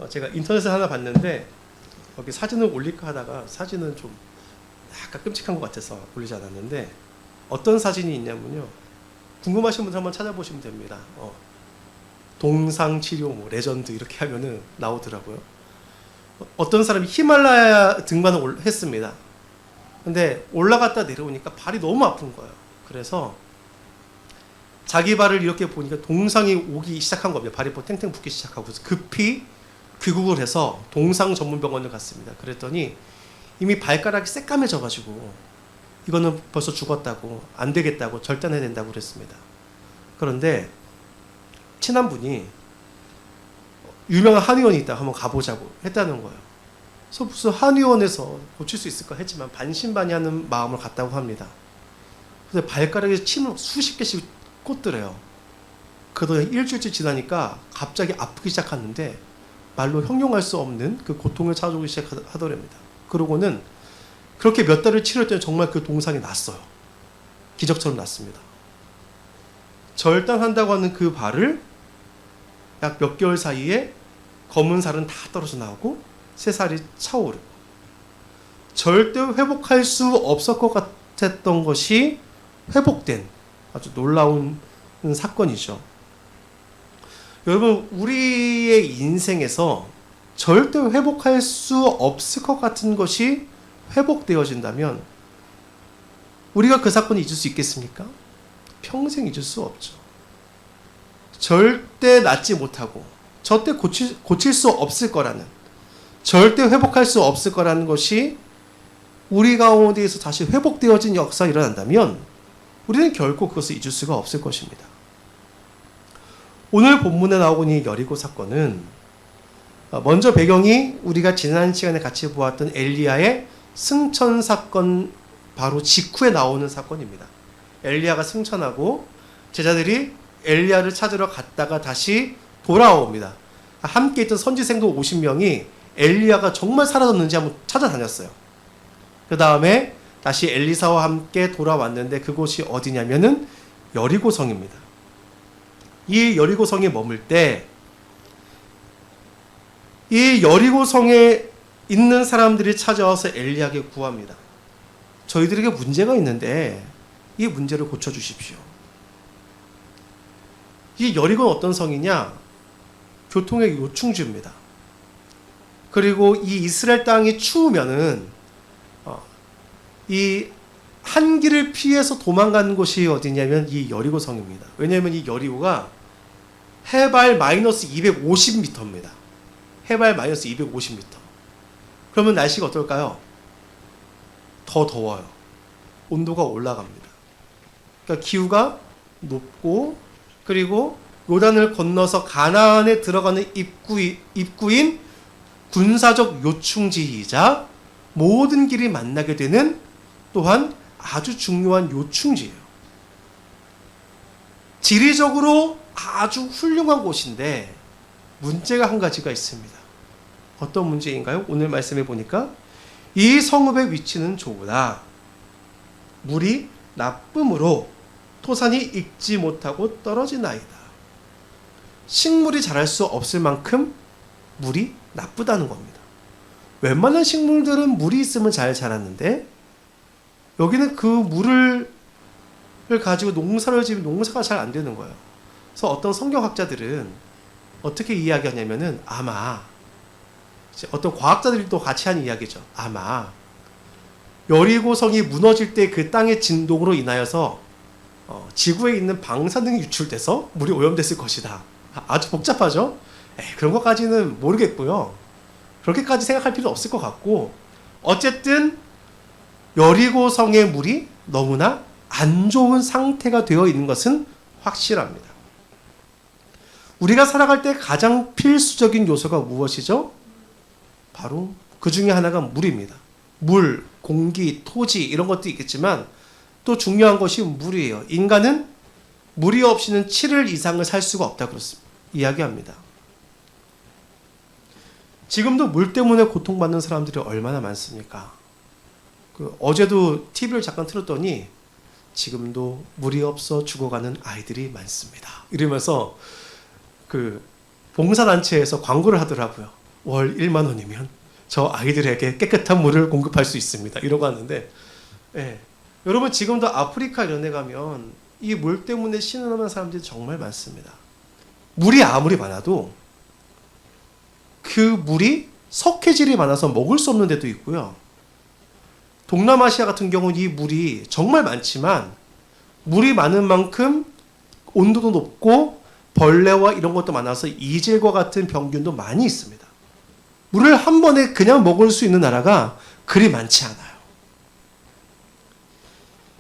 제가 인터넷을 하나 봤는데 거기 사진을 올릴까 하다가 사진은 좀 약간 끔찍한 것 같아서 올리지 않았는데, 어떤 사진이 있냐면요, 궁금하신 분들 한번 찾아보시면 됩니다. 동상치료 뭐 레전드 이렇게 하면은 나오더라고요. 어떤 사람이 히말라야 등반을 했습니다. 근데 올라갔다 내려오니까 발이 너무 아픈 거예요. 그래서 자기 발을 이렇게 보니까 동상이 오기 시작한 겁니다. 발이 탱탱 붓기 시작하고 급히 귀국을 해서 동상 전문 병원을 갔습니다. 그랬더니 이미 발가락이 새까매져 가지고 이거는 벌써 죽었다고, 안 되겠다고, 절단해야 된다고 그랬습니다. 그런데 친한 분이 유명한 한의원이 있다, 한번 가보자고 했다는 거예요. 그래서 무슨 한의원에서 고칠 수 있을까 했지만 반신반의하는 마음을 갖다고 합니다. 그래서 발가락에 침을 수십 개씩 꽂더래요. 그러다 일주일째 지나니까 갑자기 아프기 시작하는데 말로 형용할 수 없는 그 고통을 찾아오기 시작하더랍니다. 그러고는 그렇게 몇 달을 치료했더니 정말 그 동상이 났어요. 기적처럼 났습니다. 절단한다고 하는 그 발을 약 몇 개월 사이에 검은 살은 다 떨어져 나오고 새살이 차오르고, 절대 회복할 수 없을 것 같았던 것이 회복된 아주 놀라운 사건이죠. 여러분, 우리의 인생에서 절대 회복할 수 없을 것 같은 것이 회복되어진다면 우리가 그 사건을 잊을 수 있겠습니까? 평생 잊을 수 없죠. 절대 낫지 못하고 절대 고칠 수 없을 거라는, 절대 회복할 수 없을 거라는 것이 우리 가운데에서 다시 회복되어진 역사가 일어난다면 우리는 결코 그것을 잊을 수가 없을 것입니다. 오늘 본문에 나오고 있는 여리고 사건은 먼저 배경이 우리가 지난 시간에 같이 보았던 엘리야의 승천 사건 바로 직후에 나오는 사건입니다. 엘리야가 승천하고 제자들이 엘리야를 찾으러 갔다가 다시 돌아옵니다. 함께 있던 선지생도 50명이 엘리야가 정말 사라졌는지 한번 찾아다녔어요. 그 다음에 다시 엘리사와 함께 돌아왔는데 그곳이 어디냐면은 여리고성입니다. 이 여리고성에 머물 때 이 여리고성에 있는 사람들이 찾아와서 엘리야에게 구합니다. 저희들에게 문제가 있는데 이 문제를 고쳐주십시오. 이 여리고는 어떤 성이냐? 교통의 요충지입니다. 그리고 이 이스라엘 땅이 추우면은 이 한기를 피해서 도망가는 곳이 어디냐면 이 여리고성입니다. 왜냐하면 이 여리고가 해발 마이너스 250m입니다. 해발 마이너스 250m. 그러면 날씨가 어떨까요? 더 더워요. 온도가 올라갑니다. 그러니까 기후가 높고, 그리고 요단을 건너서 가나안에 들어가는 입구인 군사적 요충지이자 모든 길이 만나게 되는 또한 아주 중요한 요충지예요. 지리적으로 아주 훌륭한 곳인데 문제가 한 가지가 있습니다. 어떤 문제인가요? 오늘 말씀해 보니까 이 성읍의 위치는 좋으나 물이 나쁨으로 토산이 익지 못하고 떨어지나이다. 식물이 자랄 수 없을 만큼 물이 나쁘다는 겁니다. 웬만한 식물들은 물이 있으면 잘 자랐는데 여기는 그 물을 가지고 농사를 지으면 농사가 잘 안 되는 거예요. 그래서 어떤 성경학자들은 어떻게 이야기하냐면은 아마 어떤 과학자들이 또 같이 하는 이야기죠. 아마 여리고성이 무너질 때 그 땅의 진동으로 인하여서 지구에 있는 방사능이 유출돼서 물이 오염됐을 것이다. 아주 복잡하죠? 그런 것까지는 모르겠고요. 그렇게까지 생각할 필요 없을 것 같고, 어쨌든 여리고성의 물이 너무나 안 좋은 상태가 되어 있는 것은 확실합니다. 우리가 살아갈 때 가장 필수적인 요소가 무엇이죠? 바로 그 중에 하나가 물입니다. 물, 공기, 토지 이런 것도 있겠지만 또 중요한 것이 물이에요. 인간은 물이 없이는 7일 이상을 살 수가 없다고 이야기합니다. 지금도 물 때문에 고통받는 사람들이 얼마나 많습니까? 어제도 TV를 잠깐 틀었더니 지금도 물이 없어 죽어가는 아이들이 많습니다. 이러면서 봉사단체에서 광고를 하더라고요. 월 1만 원이면 저 아이들에게 깨끗한 물을 공급할 수 있습니다. 이러고 하는데, 예. 여러분 지금도 아프리카 이런 데 가면 이 물 때문에 신음하는 사람들이 정말 많습니다. 물이 아무리 많아도 그 물이 석회질이 많아서 먹을 수 없는 데도 있고요. 동남아시아 같은 경우는 이 물이 정말 많지만 물이 많은 만큼 온도도 높고 벌레와 이런 것도 많아서 이질과 같은 병균도 많이 있습니다. 물을 한 번에 그냥 먹을 수 있는 나라가 그리 많지 않아요.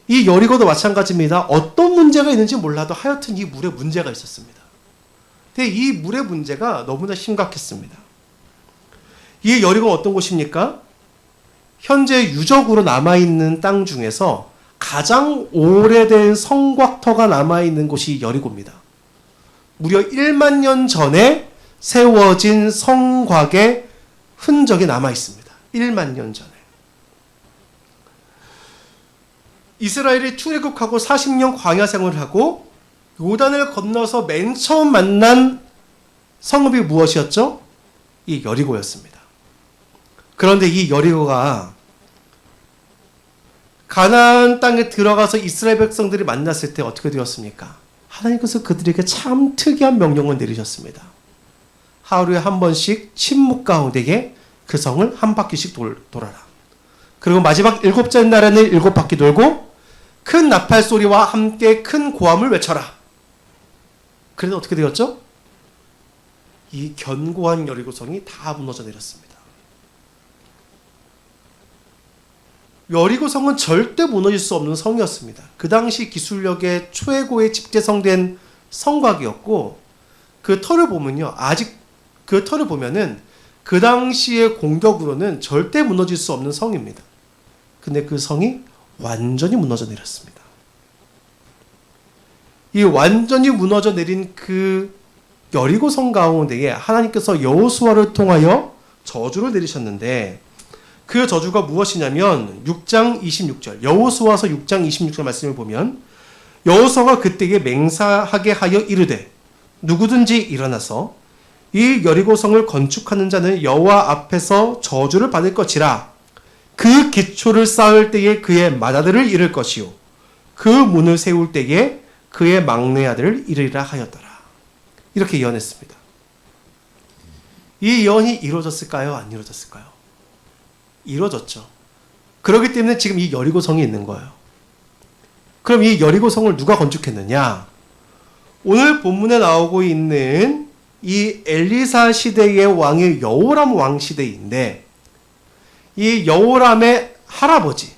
이 여리고도 마찬가지입니다. 어떤 문제가 있는지 몰라도 하여튼 이 물에 문제가 있었습니다. 근데 이 물의 문제가 너무나 심각했습니다. 이 여리고가 어떤 곳입니까? 현재 유적으로 남아있는 땅 중에서 가장 오래된 성곽터가 남아있는 곳이 여리고입니다. 무려 1만 년 전에 세워진 성곽의 흔적이 남아있습니다. 1만 년 전에. 이스라엘이 출애굽하고 40년 광야 생활을 하고 요단을 건너서 맨 처음 만난 성읍이 무엇이었죠? 이 여리고였습니다. 그런데 이 여리고가 가나안 땅에 들어가서 이스라엘 백성들이 만났을 때 어떻게 되었습니까? 하나님께서 그들에게 참 특이한 명령을 내리셨습니다. 하루에 한 번씩 침묵 가운데에 그 성을 한 바퀴씩 돌아라. 그리고 마지막 7째 날에는 7바퀴 돌고 큰 나팔 소리와 함께 큰 고함을 외쳐라. 그래서 어떻게 되었죠? 이 견고한 여리고성이 다 무너져 내렸습니다. 여리고성은 절대 무너질 수 없는 성이었습니다. 그 당시 기술력의 최고의 집재성된 성곽이었고, 그 터를 보면요, 아직 그 터를 보면은 그 당시의 공격으로는 절대 무너질 수 없는 성입니다. 근데 그 성이 완전히 무너져 내렸습니다. 이 완전히 무너져 내린 그 여리고성 가운데에 하나님께서 여호수아를 통하여 저주를 내리셨는데, 그 저주가 무엇이냐면 6장 26절, 여호수아서 6장 26절 말씀을 보면 여호수아가 그때에 맹세하게 하여 이르되 누구든지 일어나서 이 여리고성을 건축하는 자는 여호와 앞에서 저주를 받을 것이라. 그 기초를 쌓을 때에 그의 맏아들을 잃을 것이요 그 문을 세울 때에 그의 막내 아들을 잃으리라 하였더라. 이렇게 예언했습니다. 이 예언이 이루어졌을까요? 안 이루어졌을까요? 이루어졌죠. 그렇기 때문에 지금 이 여리고성이 있는 거예요. 그럼 이 여리고성을 누가 건축했느냐? 오늘 본문에 나오고 있는 이 엘리사 시대의 왕이 여호람 왕 시대인데, 이 여호람의 할아버지,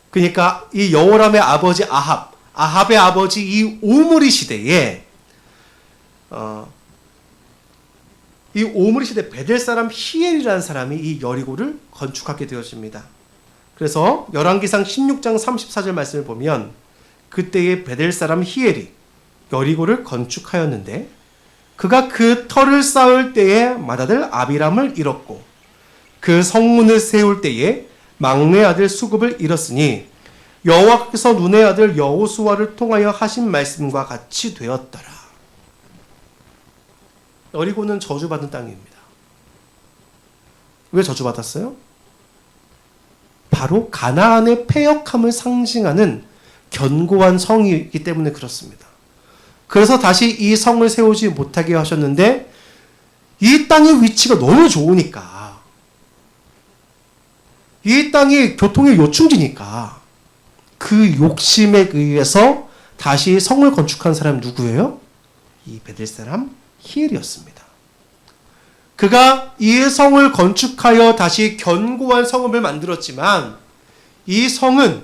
그러니까 이 여호람의 아버지 아합의 아버지 이 오므리 시대에 이 오므리 시대 베델 사람 히엘이라는 사람이 이 여리고를 건축하게 되었습니다. 그래서 열왕기상 16장 34절 말씀을 보면 그때의 베델 사람 히엘이 여리고를 건축하였는데 그가 그 터를 쌓을 때에 맏아들 아비람을 잃었고 그 성문을 세울 때에 막내 아들 수급을 잃었으니 여호와께서 눈의 아들 여호수아를 통하여 하신 말씀과 같이 되었더라. 여리고는 저주받은 땅입니다. 왜 저주받았어요? 바로 가나안의 패역함을 상징하는 견고한 성이기 때문에 그렇습니다. 그래서 다시 이 성을 세우지 못하게 하셨는데 이 땅의 위치가 너무 좋으니까, 이 땅이 교통의 요충지니까 그 욕심에 의해서 다시 성을 건축한 사람이 누구예요? 이 베델 사람 히엘이었습니다. 그가 이 성을 건축하여 다시 견고한 성읍을 만들었지만 이 성은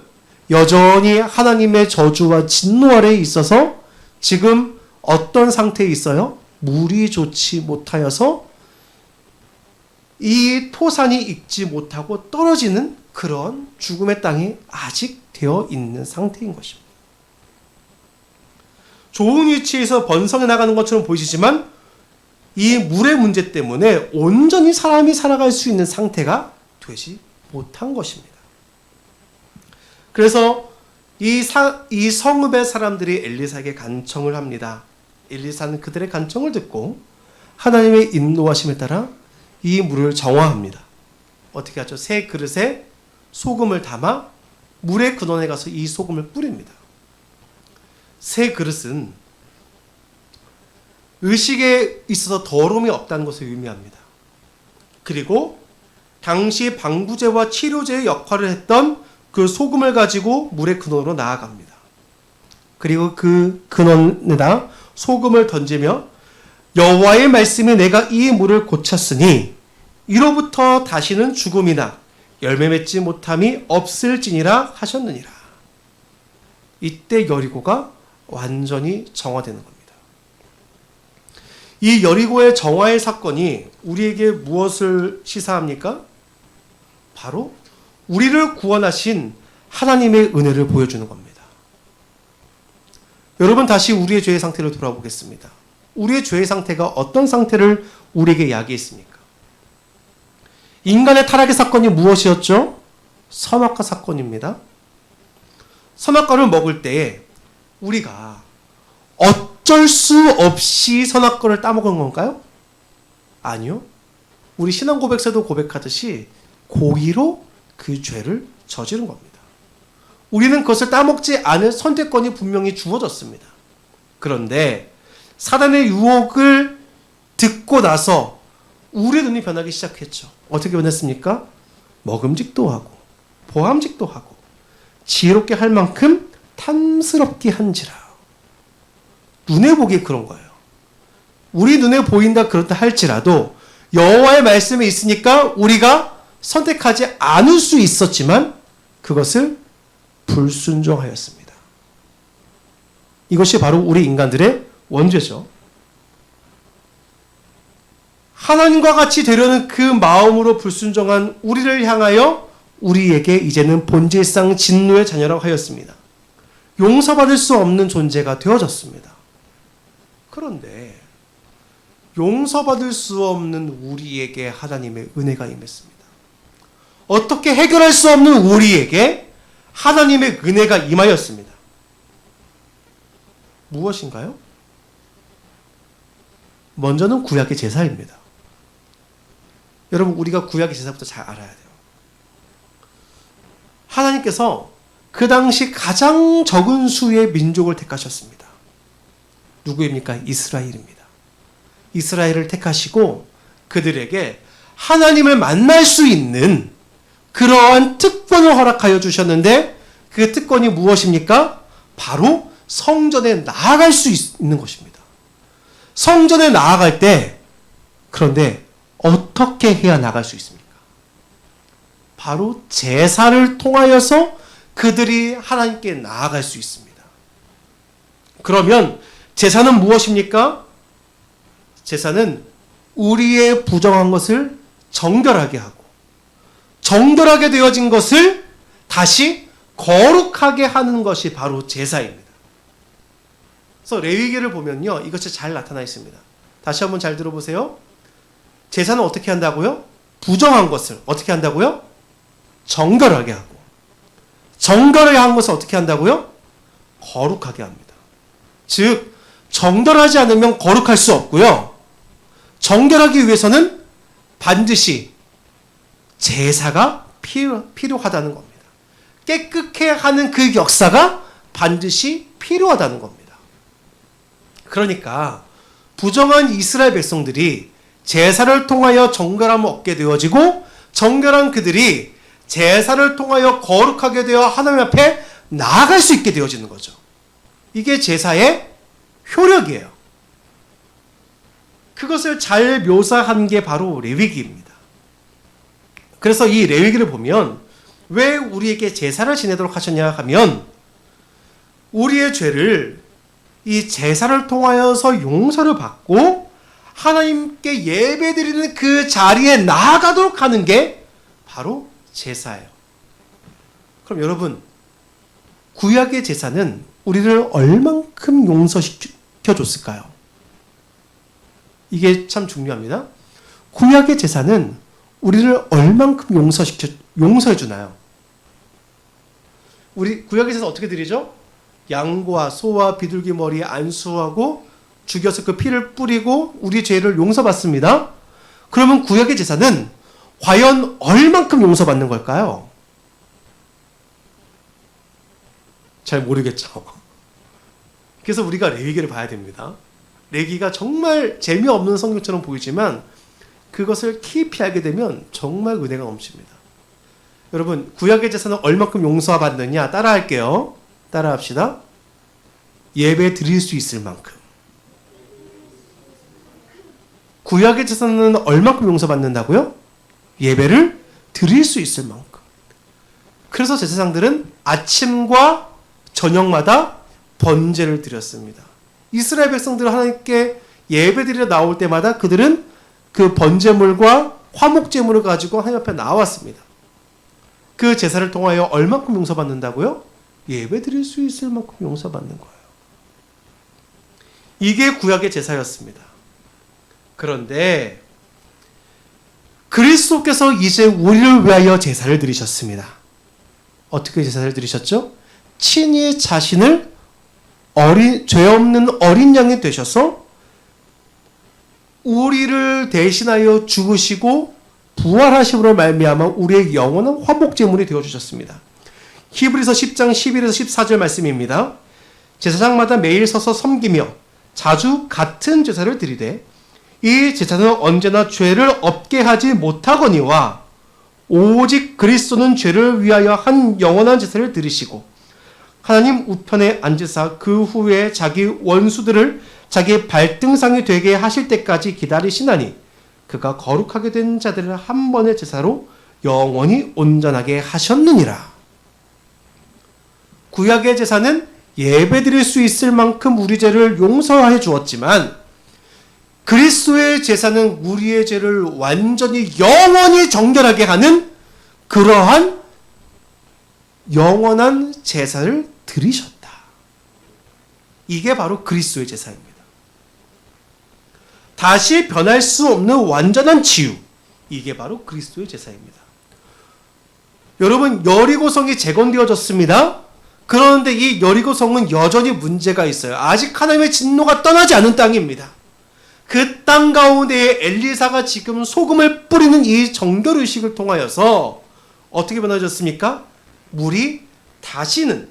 여전히 하나님의 저주와 진노 아래에 있어서 지금 어떤 상태에 있어요? 물이 좋지 못하여서 이 토산이 익지 못하고 떨어지는 그런 죽음의 땅이 아직 되어 있는 상태인 것입니다. 좋은 위치에서 번성해 나가는 것처럼 보이시지만 이 물의 문제 때문에 온전히 사람이 살아갈 수 있는 상태가 되지 못한 것입니다. 그래서 이 성읍의 사람들이 엘리사에게 간청을 합니다. 엘리사는 그들의 간청을 듣고 하나님의 인도하심에 따라 이 물을 정화합니다. 어떻게 하죠? 새 그릇에 소금을 담아 물의 근원에 가서 이 소금을 뿌립니다. 새 그릇은 의식에 있어서 더러움이 없다는 것을 의미합니다. 그리고 당시 방부제와 치료제의 역할을 했던 그 소금을 가지고 물의 근원으로 나아갑니다. 그리고 그 근원에다 소금을 던지며 여호와의 말씀이 내가 이 물을 고쳤으니 이로부터 다시는 죽음이나 열매 맺지 못함이 없을지니라 하셨느니라. 이때 여리고가 완전히 정화되는 겁니다. 이 여리고의 정화의 사건이 우리에게 무엇을 시사합니까? 바로 우리를 구원하신 하나님의 은혜를 보여주는 겁니다. 여러분, 다시 우리의 죄의 상태로 돌아보겠습니다. 우리의 죄의 상태가 어떤 상태를 우리에게 야기했습니까? 인간의 타락의 사건이 무엇이었죠? 선악과 사건입니다. 선악과를 먹을 때에 우리가 어쩔 수 없이 선악과를 따먹은 건가요? 아니요. 우리 신앙 고백서도 고백하듯이 고의로 그 죄를 저지른 겁니다. 우리는 그것을 따먹지 않을 선택권이 분명히 주어졌습니다. 그런데 사단의 유혹을 듣고 나서 우리의 눈이 변하기 시작했죠. 어떻게 변했습니까? 먹음직도 하고 보암직도 하고 지혜롭게 할 만큼 탐스럽게 한지라. 눈에 보기에 그런 거예요. 우리 눈에 보인다 그렇다 할지라도 여호와의 말씀이 있으니까 우리가 선택하지 않을 수 있었지만 그것을 불순종하였습니다. 이것이 바로 우리 인간들의 원죄죠. 하나님과 같이 되려는 그 마음으로 불순종한 우리를 향하여 우리에게 이제는 본질상 진노의 자녀라고 하였습니다. 용서받을 수 없는 존재가 되어졌습니다. 그런데 용서받을 수 없는 우리에게 하나님의 은혜가 임했습니다. 어떻게 해결할 수 없는 우리에게 하나님의 은혜가 임하였습니다. 무엇인가요? 먼저는 구약의 제사입니다. 여러분, 우리가 구약의 제사부터 잘 알아야 돼요. 하나님께서 그 당시 가장 적은 수의 민족을 택하셨습니다. 누구입니까? 이스라엘입니다. 이스라엘을 택하시고 그들에게 하나님을 만날 수 있는 그러한 특권을 허락하여 주셨는데 그 특권이 무엇입니까? 바로 성전에 나아갈 수 있는 것입니다. 성전에 나아갈 때, 그런데 어떻게 해야 나갈 수 있습니까? 바로 제사를 통하여서 그들이 하나님께 나아갈 수 있습니다. 그러면 제사는 무엇입니까? 제사는 우리의 부정한 것을 정결하게 하고 정결하게 되어진 것을 다시 거룩하게 하는 것이 바로 제사입니다. 그래서 레위기를 보면요, 이것이 잘 나타나 있습니다. 다시 한번 잘 들어보세요. 제사는 어떻게 한다고요? 부정한 것을 어떻게 한다고요? 정결하게 하고, 정결하게 한 것을 어떻게 한다고요? 거룩하게 합니다. 즉, 정결하지 않으면 거룩할 수 없고요, 정결하기 위해서는 반드시 제사가 필요하다는 겁니다. 깨끗해 하는 그 역사가 반드시 필요하다는 겁니다. 그러니까 부정한 이스라엘 백성들이 제사를 통하여 정결함을 얻게 되어지고, 정결한 그들이 제사를 통하여 거룩하게 되어 하나님 앞에 나아갈 수 있게 되어지는 거죠. 이게 제사의 효력이에요. 그것을 잘 묘사한 게 바로 레위기입니다. 그래서 이 레위기를 보면 왜 우리에게 제사를 지내도록 하셨냐 하면, 우리의 죄를 이 제사를 통하여서 용서를 받고 하나님께 예배드리는 그 자리에 나아가도록 하는 게 바로 제사예요. 그럼 여러분, 구약의 제사는 우리를 얼만큼 용서시켜줬을까요? 이게 참 중요합니다. 구약의 제사는 우리를 얼만큼 용서해주나요? 우리 구약의 제사 어떻게 드리죠? 양과 소와 비둘기 머리에 안수하고 죽여서 그 피를 뿌리고 우리 죄를 용서받습니다. 그러면 구약의 제사는 과연 얼만큼 용서받는 걸까요? 잘 모르겠죠. 그래서 우리가 레위기를 봐야 됩니다. 레위기가 정말 재미없는 성경처럼 보이지만 그것을 깊이 알게 되면 정말 은혜가 넘칩니다. 여러분, 구약의 제사는 얼만큼 용서받느냐 따라할게요. 따라합시다. 예배 드릴 수 있을 만큼. 구약의 제사는 얼만큼 용서받는다고요? 예배를 드릴 수 있을 만큼. 그래서 제사장들은 아침과 저녁마다 번제를 드렸습니다. 이스라엘 백성들은 하나님께 예배드리러 나올 때마다 그들은 그 번제물과 화목제물을 가지고 하나님 앞에 나왔습니다. 그 제사를 통하여 얼만큼 용서받는다고요? 예배드릴 수 있을 만큼 용서받는 거예요. 이게 구약의 제사였습니다. 그런데 그리스도께서 이제 우리를 위하여 제사를 드리셨습니다. 어떻게 제사를 드리셨죠? 친히 자신을 죄 없는 어린 양이 되셔서 우리를 대신하여 죽으시고 부활하심으로 말미암아 우리의 영원한 화목제물이 되어주셨습니다. 히브리서 10장 11에서 14절 말씀입니다. 제사장마다 매일 서서 섬기며 자주 같은 제사를 드리되 이 제사는 언제나 죄를 없게 하지 못하거니와 오직 그리스도는 죄를 위하여 한 영원한 제사를 드리시고 하나님 우편에 앉으사 그 후에 자기 원수들을 자기 발등상이 되게 하실 때까지 기다리시나니 그가 거룩하게 된 자들을 한 번의 제사로 영원히 온전하게 하셨느니라. 구약의 제사는 예배드릴 수 있을 만큼 우리 죄를 용서해 주었지만 그리스도의 제사는 우리의 죄를 완전히 영원히 정결하게 하는 그러한 영원한 제사를 드리셨다. 이게 바로 그리스도의 제사입니다. 다시 변할 수 없는 완전한 치유. 이게 바로 그리스도의 제사입니다. 여러분, 여리고성이 재건되어졌습니다. 그런데 이 여리고성은 여전히 문제가 있어요. 아직 하나님의 진노가 떠나지 않은 땅입니다. 그 땅 가운데에 엘리사가 지금 소금을 뿌리는 이 정결의식을 통하여서 어떻게 변화졌습니까? 물이 다시는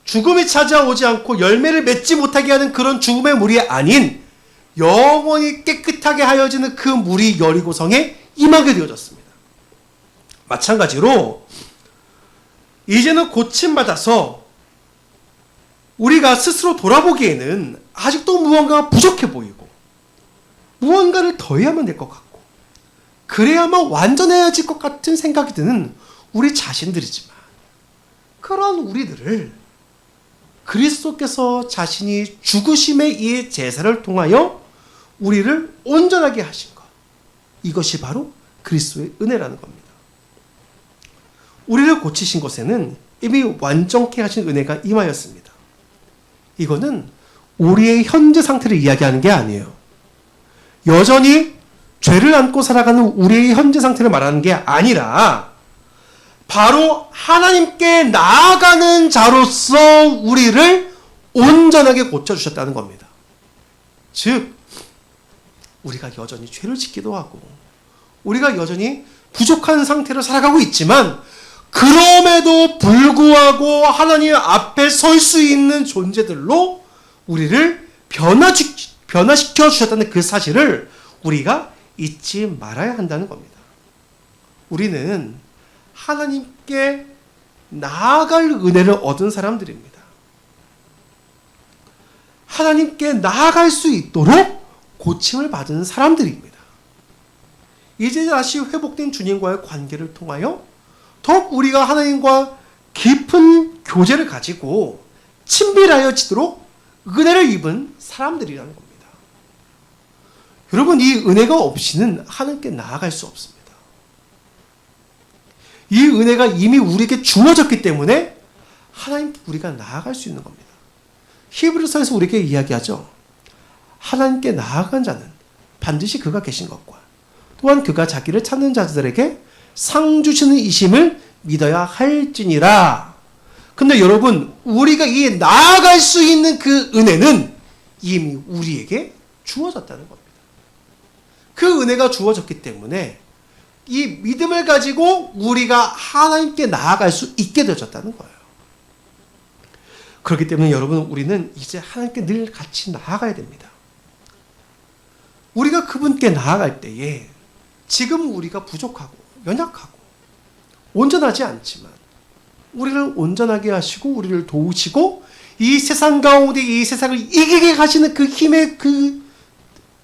죽음이 찾아오지 않고 열매를 맺지 못하게 하는 그런 죽음의 물이 아닌 영원히 깨끗하게 하여지는 그 물이 여리고성에 임하게 되어졌습니다. 마찬가지로 이제는 고침받아서 우리가 스스로 돌아보기에는 아직도 무언가가 부족해 보이고 무언가를 더해야만 될 것 같고 그래야만 완전해질 것 같은 생각이 드는 우리 자신들이지만 그런 우리들을 그리스도께서 자신이 죽으심의 이 제사를 통하여 우리를 온전하게 하신 것, 이것이 바로 그리스도의 은혜라는 겁니다. 우리를 고치신 것에는 이미 완전케 하신 은혜가 임하였습니다. 이거는 우리의 현재 상태를 이야기하는 게 아니에요. 여전히 죄를 안고 살아가는 우리의 현재 상태를 말하는 게 아니라 바로 하나님께 나아가는 자로서 우리를 온전하게 고쳐주셨다는 겁니다. 즉 우리가 여전히 죄를 짓기도 하고 우리가 여전히 부족한 상태로 살아가고 있지만 그럼에도 불구하고 하나님 앞에 설 수 있는 존재들로 우리를 변화시켜 주셨다는 그 사실을 우리가 잊지 말아야 한다는 겁니다. 우리는 하나님께 나아갈 은혜를 얻은 사람들입니다. 하나님께 나아갈 수 있도록 고침을 받은 사람들입니다. 이제 다시 회복된 주님과의 관계를 통하여 더욱 우리가 하나님과 깊은 교제를 가지고 친밀하여지도록 은혜를 입은 사람들이라는 겁니다. 여러분, 이 은혜가 없이는 하나님께 나아갈 수 없습니다. 이 은혜가 이미 우리에게 주어졌기 때문에 하나님께 우리가 나아갈 수 있는 겁니다. 히브리서에서 우리에게 이야기하죠. 하나님께 나아간 자는 반드시 그가 계신 것과 또한 그가 자기를 찾는 자들에게 상 주시는 이심을 믿어야 할지니라. 근데 여러분, 우리가 이 나아갈 수 있는 그 은혜는 이미 우리에게 주어졌다는 겁니다. 그 은혜가 주어졌기 때문에 이 믿음을 가지고 우리가 하나님께 나아갈 수 있게 되어졌다는 거예요. 그렇기 때문에 여러분, 우리는 이제 하나님께 늘 같이 나아가야 됩니다. 우리가 그분께 나아갈 때에 지금 우리가 부족하고 연약하고 온전하지 않지만 우리를 온전하게 하시고 우리를 도우시고 이 세상 가운데 이 세상을 이기게 하시는 그 힘의 그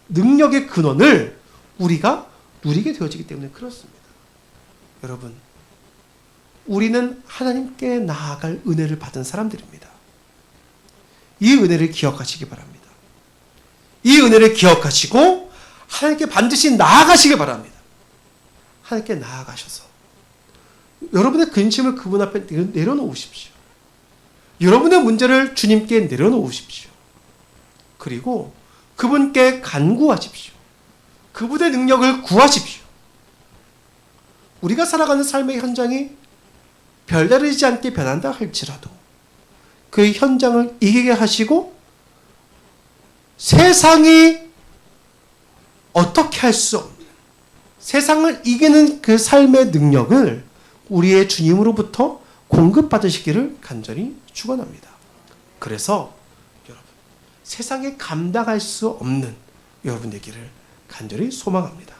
능력의 근원을 우리가 누리게 되어지기 때문에 그렇습니다. 여러분, 우리는 하나님께 나아갈 은혜를 받은 사람들입니다. 이 은혜를 기억하시기 바랍니다. 이 은혜를 기억하시고 하나님께 반드시 나아가시기 바랍니다. 하나님께 나아가셔서 여러분의 근심을 그분 앞에 내려놓으십시오. 여러분의 문제를 주님께 내려놓으십시오. 그리고 그분께 간구하십시오. 그분의 능력을 구하십시오. 우리가 살아가는 삶의 현장이 별다르지 않게 변한다 할지라도 그 현장을 이기게 하시고 세상이 어떻게 할 수 없는 세상을 이기는 그 삶의 능력을 우리의 주님으로부터 공급받으시기를 간절히 축원합니다. 그래서 여러분, 세상에 감당할 수 없는 여러분 되기를 간절히 소망합니다.